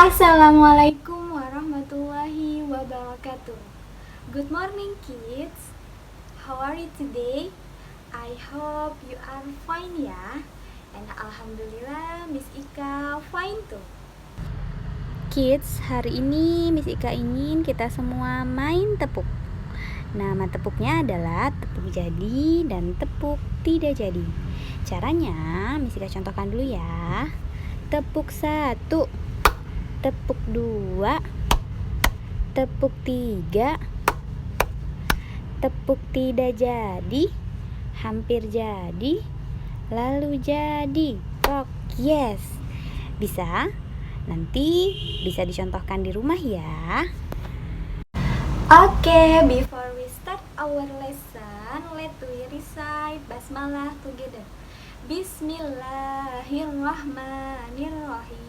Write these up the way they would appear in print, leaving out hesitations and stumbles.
Assalamualaikum warahmatullahi wabarakatuh. Good morning, kids. How are you today? I hope you are fine ya. And alhamdulillah Miss Ika fine too. Kids, hari ini Miss Ika ingin kita semua main tepuk. Nama tepuknya adalah tepuk jadi dan tepuk tidak jadi. Caranya Miss Ika contohkan dulu ya. Tepuk 1, tepuk 2, tepuk 3, tepuk tidak jadi, hampir jadi, lalu jadi. Kok yes. Bisa? Nanti bisa dicontohkan di rumah ya. Okay, before we start our lesson, let we recite basmalah together. Bismillahirrahmanirrahim.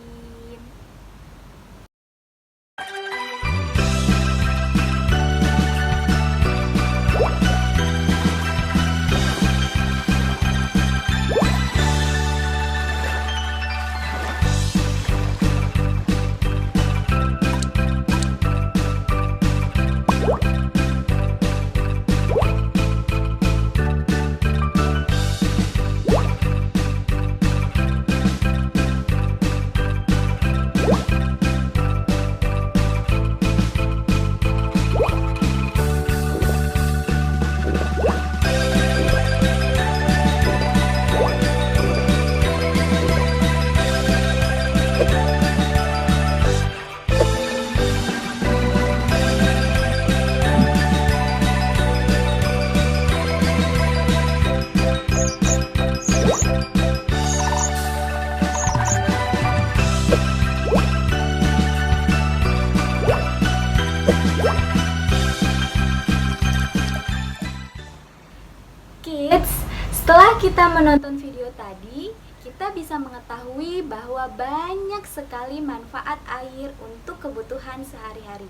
Kids, setelah kita menonton video tadi, kita bisa mengetahui bahwa banyak sekali manfaat air untuk kebutuhan sehari-hari.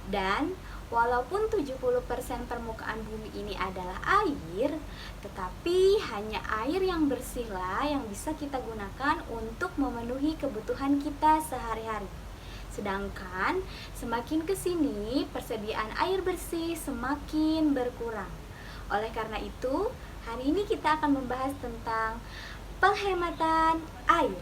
Dan walaupun 70% permukaan bumi ini adalah air, tetapi hanya air yang bersihlah yang bisa kita gunakan untuk memenuhi kebutuhan kita sehari-hari. Sedangkan semakin kesini persediaan air bersih semakin berkurang. Oleh karena itu, hari ini kita akan membahas tentang penghematan air.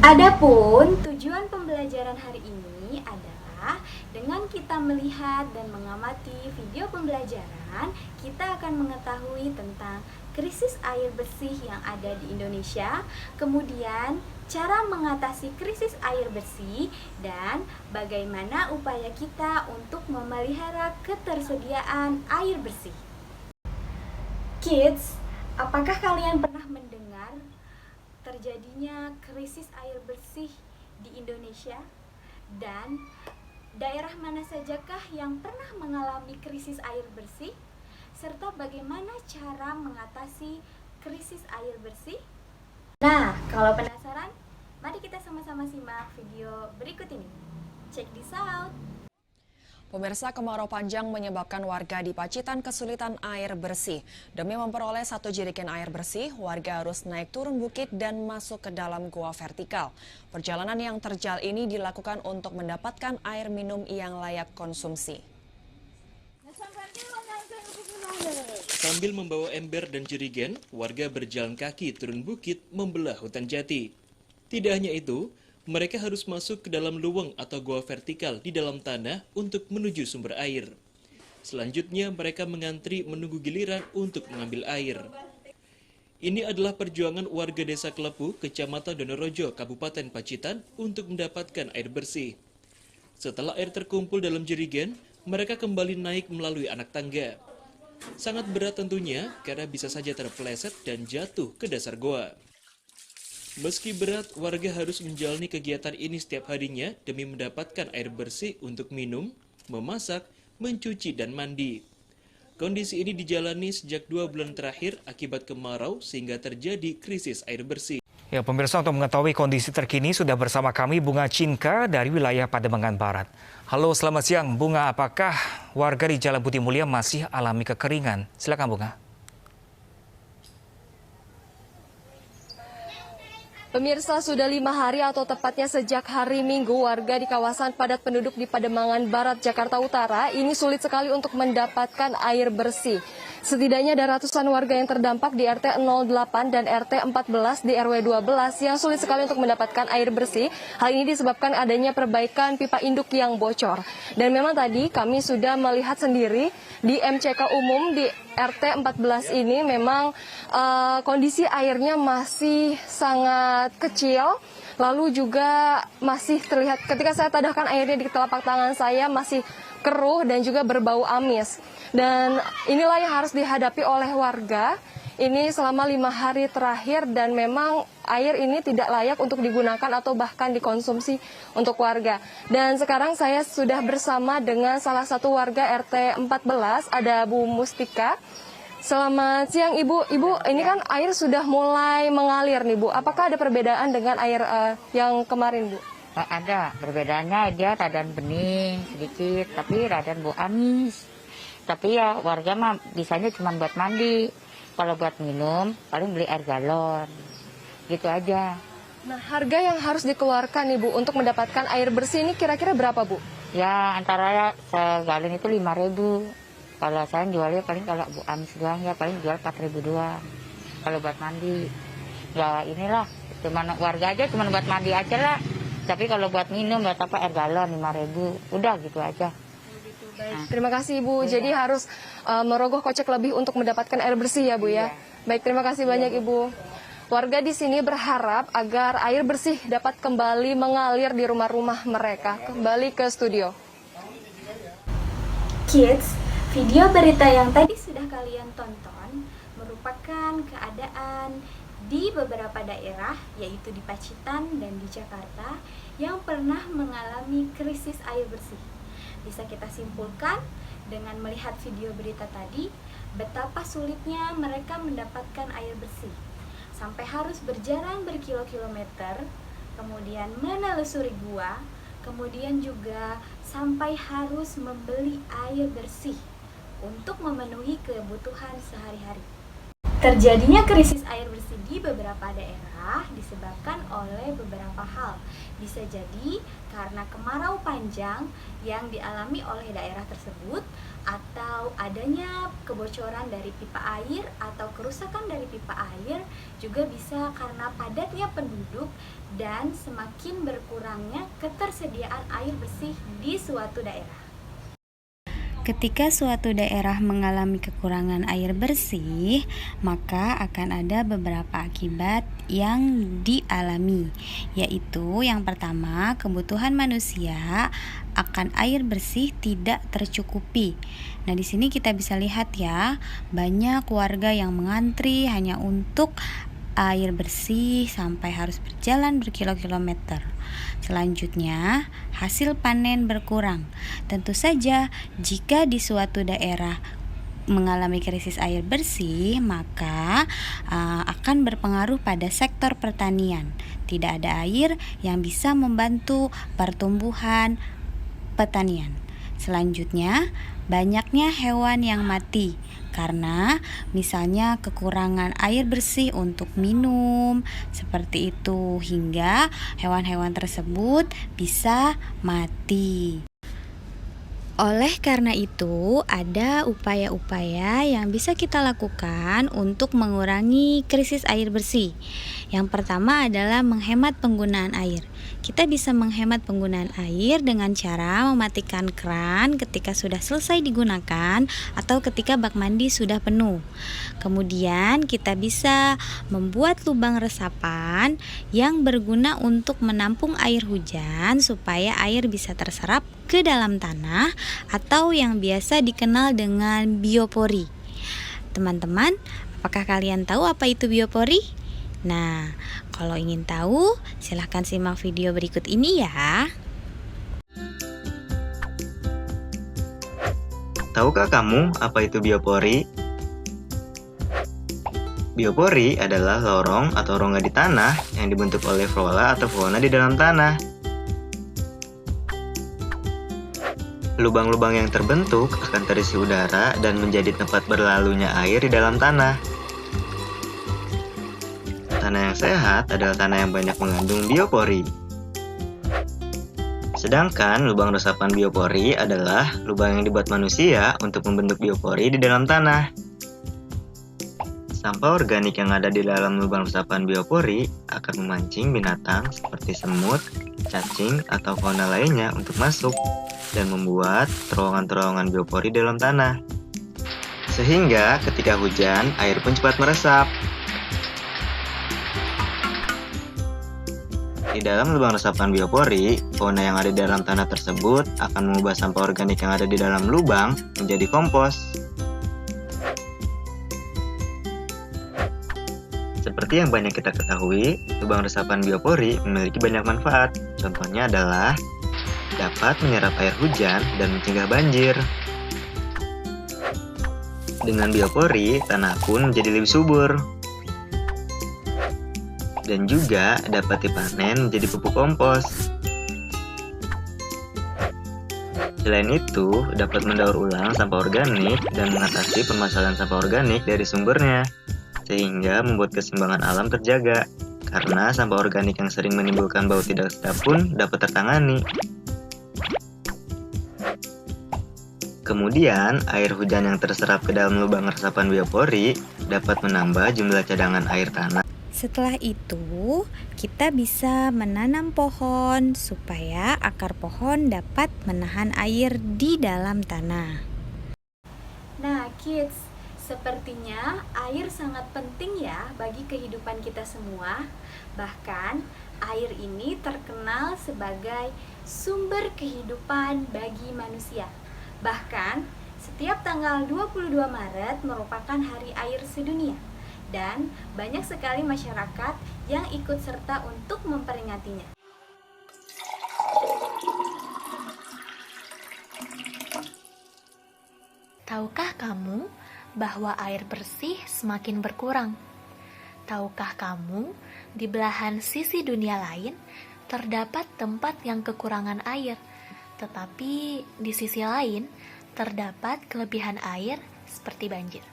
Adapun tujuan pembelajaran hari ini adalah dengan kita melihat dan mengamati video pembelajaran, kita akan mengetahui tentang krisis air bersih yang ada di Indonesia, kemudian cara mengatasi krisis air bersih, dan bagaimana upaya kita untuk memelihara ketersediaan air bersih. Kids, apakah kalian pernah mendengar terjadinya krisis air bersih di Indonesia? Dan daerah mana sajakah yang pernah mengalami krisis air bersih? Serta bagaimana cara mengatasi krisis air bersih? Nah, kalau penasaran, mari kita sama-sama simak video berikut ini. Check this out! Pemirsa, kemarau panjang menyebabkan warga di Pacitan kesulitan air bersih. Demi memperoleh 1 jerigen air bersih, warga harus naik turun bukit dan masuk ke dalam gua vertikal. Perjalanan yang terjal ini dilakukan untuk mendapatkan air minum yang layak konsumsi. Sambil membawa ember dan jerigen, warga berjalan kaki turun bukit membelah hutan jati. Tidak hanya itu, mereka harus masuk ke dalam luweng atau gua vertikal di dalam tanah untuk menuju sumber air. Selanjutnya mereka mengantri menunggu giliran untuk mengambil air. Ini adalah perjuangan warga desa Klepu, Kecamatan Donorojo, Kabupaten Pacitan untuk mendapatkan air bersih. Setelah air terkumpul dalam jerigen, mereka kembali naik melalui anak tangga. Sangat berat tentunya karena bisa saja terpeleset dan jatuh ke dasar goa. Meski berat, warga harus menjalani kegiatan ini setiap harinya demi mendapatkan air bersih untuk minum, memasak, mencuci, dan mandi. Kondisi ini dijalani sejak 2 bulan terakhir akibat kemarau sehingga terjadi krisis air bersih. Ya, pemirsa, untuk mengetahui kondisi terkini sudah bersama kami Bunga Cinka dari wilayah Pademangan Barat. Halo, selamat siang. Bunga, apakah warga di Jalan Putih Mulia masih alami kekeringan? Silakan, Bunga. Pemirsa, sudah 5 hari atau tepatnya sejak hari Minggu, warga di kawasan padat penduduk di Pademangan Barat, Jakarta Utara ini sulit sekali untuk mendapatkan air bersih. Setidaknya ada ratusan warga yang terdampak di RT 08 dan RT 14 di RW 12 yang sulit sekali untuk mendapatkan air bersih. Hal ini disebabkan adanya perbaikan pipa induk yang bocor. Dan memang tadi kami sudah melihat sendiri di MCK umum di RT 14 ini memang kondisi airnya masih sangat kecil. Lalu juga masih terlihat ketika saya tadahkan airnya di telapak tangan saya masih keruh dan juga berbau amis. Dan inilah yang harus dihadapi oleh warga ini selama 5 hari terakhir, dan memang air ini tidak layak untuk digunakan atau bahkan dikonsumsi untuk warga. Dan sekarang saya sudah bersama dengan salah satu warga RT 14, ada Bu Mustika. Selamat siang Ibu. Ibu, ini kan air sudah mulai mengalir nih Bu. Apakah ada perbedaan dengan air yang kemarin Bu? Ada, perbedaannya dia radan bening sedikit, tapi radan bau amis. Tapi ya warga mah bisanya cuma buat mandi. Kalau buat minum, paling beli air galon. Gitu aja. Nah, harga yang harus dikeluarkan nih Bu untuk mendapatkan air bersih ini kira-kira berapa Bu? Ya antara segalon itu 5.000. Kalau saya jualnya paling kalau bu amis doang ya paling jual 4.000 doang. Kalau buat mandi, ya inilah, cuman warga aja cuman buat mandi aja lah. Tapi kalau buat minum buat apa air galon 5.000, udah gitu aja. Baik, terima kasih Ibu. Jadi harus merogoh kocek lebih untuk mendapatkan air bersih ya Bu ya. Baik, terima kasih banyak Ibu. Warga di sini berharap agar air bersih dapat kembali mengalir di rumah-rumah mereka. Kembali ke studio. Kids, video berita yang tadi sudah kalian tonton merupakan keadaan di beberapa daerah, yaitu di Pacitan dan di Jakarta, yang pernah mengalami krisis air bersih. Bisa kita simpulkan dengan melihat video berita tadi, betapa sulitnya mereka mendapatkan air bersih. Sampai harus berjalan berkilo-kilometer, kemudian menelusuri gua, kemudian juga sampai harus membeli air bersih untuk memenuhi kebutuhan sehari-hari. Terjadinya krisis air bersih di beberapa daerah disebabkan oleh beberapa hal. Bisa jadi karena kemarau panjang yang dialami oleh daerah tersebut, atau adanya kebocoran dari pipa air atau kerusakan dari pipa air, juga bisa karena padatnya penduduk dan semakin berkurangnya ketersediaan air bersih di suatu daerah. Ketika suatu daerah mengalami kekurangan air bersih, maka akan ada beberapa akibat yang dialami, yaitu yang pertama, kebutuhan manusia akan air bersih tidak tercukupi. Nah, di sini kita bisa lihat ya, banyak warga yang mengantri hanya untuk air bersih sampai harus berjalan berkilo-kilometer. Selanjutnya, hasil panen berkurang. Tentu saja, jika di suatu daerah mengalami krisis air bersih, maka akan berpengaruh pada sektor pertanian. Tidak ada air yang bisa membantu pertumbuhan pertanian. Selanjutnya, banyaknya hewan yang mati karena misalnya kekurangan air bersih untuk minum, seperti itu, hingga hewan-hewan tersebut bisa mati. Oleh karena itu, ada upaya-upaya yang bisa kita lakukan untuk mengurangi krisis air bersih. Yang pertama adalah menghemat penggunaan air. Kita bisa menghemat penggunaan air dengan cara mematikan keran ketika sudah selesai digunakan atau ketika bak mandi sudah penuh. Kemudian kita bisa membuat lubang resapan yang berguna untuk menampung air hujan supaya air bisa terserap ke dalam tanah atau yang biasa dikenal dengan biopori. Teman-teman, apakah kalian tahu apa itu biopori? Nah, kalau ingin tahu, silahkan simak video berikut ini ya. Tahukah kamu apa itu biopori? Biopori adalah lorong atau rongga di tanah yang dibentuk oleh flora atau fauna di dalam tanah. Lubang-lubang yang terbentuk akan terisi udara dan menjadi tempat berlalunya air di dalam tanah. tanah yang sehat adalah tanah yang banyak mengandung biopori. Sedangkan lubang resapan biopori adalah lubang yang dibuat manusia untuk membentuk biopori di dalam tanah. Sampah organik yang ada di dalam lubang resapan biopori akan memancing binatang seperti semut, cacing, atau fauna lainnya untuk masuk dan membuat terowongan-terowongan biopori dalam tanah. Sehingga ketika hujan, air pun cepat meresap. Di dalam lubang resapan biopori, fauna yang ada di dalam tanah tersebut akan mengubah sampah organik yang ada di dalam lubang menjadi kompos. Seperti yang banyak kita ketahui, lubang resapan biopori memiliki banyak manfaat. Contohnya adalah dapat menyerap air hujan dan mencegah banjir. Dengan biopori, tanah pun menjadi lebih subur. Dan juga dapat dipanen menjadi pupuk kompos. Selain itu, dapat mendaur ulang sampah organik dan mengatasi permasalahan sampah organik dari sumbernya, sehingga membuat keseimbangan alam terjaga, karena sampah organik yang sering menimbulkan bau tidak sedap pun dapat tertangani. Kemudian, air hujan yang terserap ke dalam lubang resapan biopori dapat menambah jumlah cadangan air tanah. Setelah itu, kita bisa menanam pohon supaya akar pohon dapat menahan air di dalam tanah. Nah, kids, sepertinya air sangat penting ya bagi kehidupan kita semua. Bahkan, air ini terkenal sebagai sumber kehidupan bagi manusia. Bahkan, setiap tanggal 22 Maret merupakan Hari Air Sedunia. Dan banyak sekali masyarakat yang ikut serta untuk memperingatinya. Tahukah kamu bahwa air bersih semakin berkurang? Tahukah kamu di belahan sisi dunia lain terdapat tempat yang kekurangan air, tetapi di sisi lain terdapat kelebihan air seperti banjir?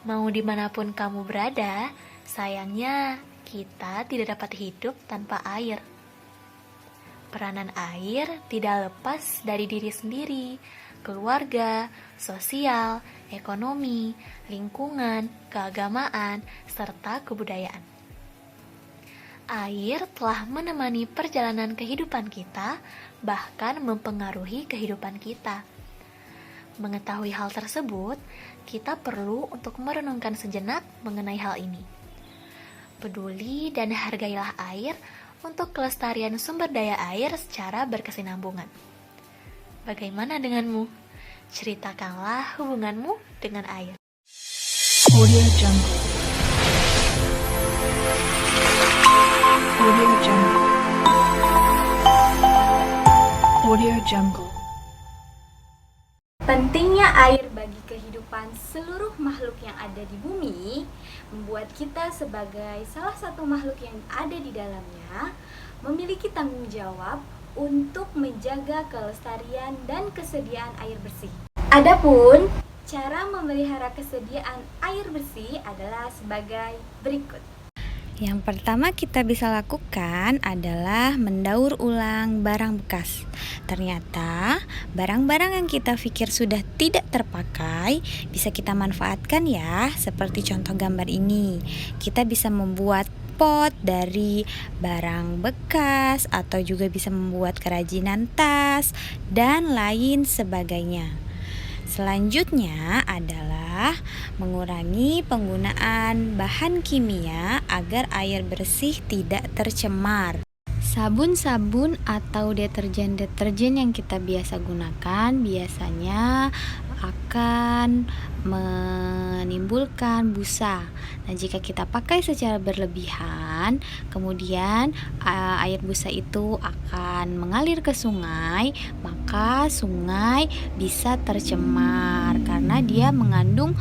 Mau dimanapun kamu berada, sayangnya kita tidak dapat hidup tanpa air. Peranan air tidak lepas dari diri sendiri, keluarga, sosial, ekonomi, lingkungan, keagamaan, serta kebudayaan. Air telah menemani perjalanan kehidupan kita, bahkan mempengaruhi kehidupan kita. Mengetahui hal tersebut, kita perlu untuk merenungkan sejenak mengenai hal ini. Peduli dan hargailah air untuk kelestarian sumber daya air secara berkesinambungan. Bagaimana denganmu? Ceritakanlah hubunganmu dengan air. Audio Jungle. Audio Jungle. Audio Jungle. Pentingnya air bagi kehidupan seluruh makhluk yang ada di bumi membuat kita sebagai salah satu makhluk yang ada di dalamnya memiliki tanggung jawab untuk menjaga kelestarian dan kesediaan air bersih. Adapun cara memelihara kesediaan air bersih adalah sebagai berikut. Yang pertama kita bisa lakukan adalah mendaur ulang barang bekas. Ternyata barang-barang yang kita pikir sudah tidak terpakai bisa kita manfaatkan ya, seperti contoh gambar ini. Kita bisa membuat pot dari barang bekas atau juga bisa membuat kerajinan tas dan lain sebagainya. Selanjutnya adalah mengurangi penggunaan bahan kimia agar air bersih tidak tercemar. Sabun-sabun atau deterjen-deterjen yang kita biasa gunakan biasanya akan menimbulkan busa. Nah, jika kita pakai secara berlebihan, kemudian air busa itu akan mengalir ke sungai, maka sungai bisa tercemar karena dia mengandung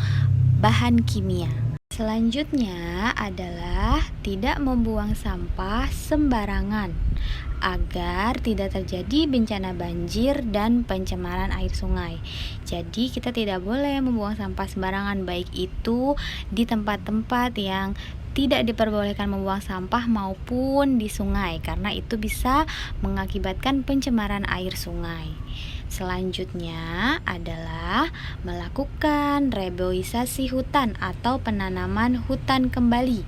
bahan kimia. Selanjutnya adalah tidak membuang sampah sembarangan agar tidak terjadi bencana banjir dan pencemaran air sungai. Jadi kita tidak boleh membuang sampah sembarangan, baik itu di tempat-tempat yang tidak diperbolehkan membuang sampah maupun di sungai karena itu bisa mengakibatkan pencemaran air sungai. Selanjutnya adalah melakukan reboisasi hutan atau penanaman hutan kembali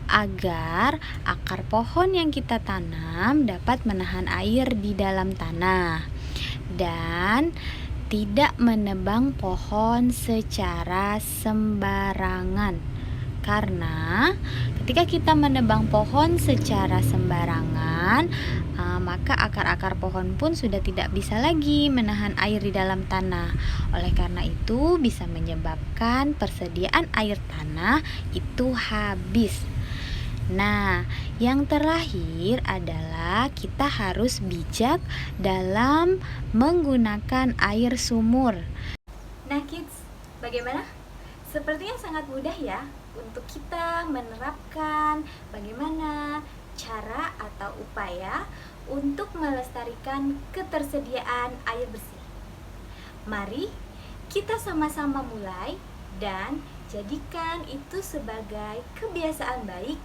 agar akar pohon yang kita tanam dapat menahan air di dalam tanah dan tidak menebang pohon secara sembarangan. Karena ketika kita menebang pohon secara sembarangan, maka akar-akar pohon pun sudah tidak bisa lagi menahan air di dalam tanah. Oleh karena itu bisa menyebabkan persediaan air tanah itu habis. Nah, yang terakhir adalah kita harus bijak dalam menggunakan air sumur. Nah kids, bagaimana? Sepertinya sangat mudah ya untuk kita menerapkan bagaimana cara atau upaya untuk melestarikan ketersediaan air bersih. Mari kita sama-sama mulai dan jadikan itu sebagai kebiasaan baik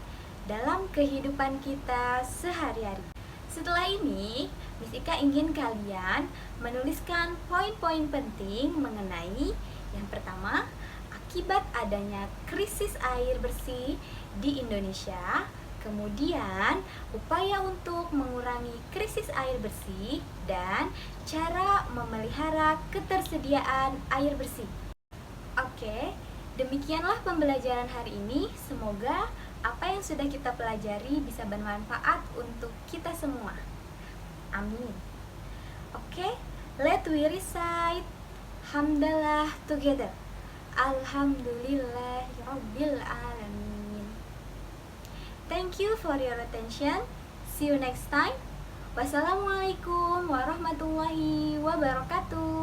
dalam kehidupan kita sehari-hari. Setelah ini, Miss Ika ingin kalian menuliskan poin-poin penting mengenai yang pertama, akibat adanya krisis air bersih di Indonesia, kemudian upaya untuk mengurangi krisis air bersih, dan cara memelihara ketersediaan air bersih. Oke, demikianlah pembelajaran hari ini. Semoga apa yang sudah kita pelajari bisa bermanfaat untuk kita semua. Amin. Oke, let we recite Hamdalah together. Alhamdulillahirabbil alamin. Thank you for your attention. See you next time. Wassalamualaikum warahmatullahi wabarakatuh.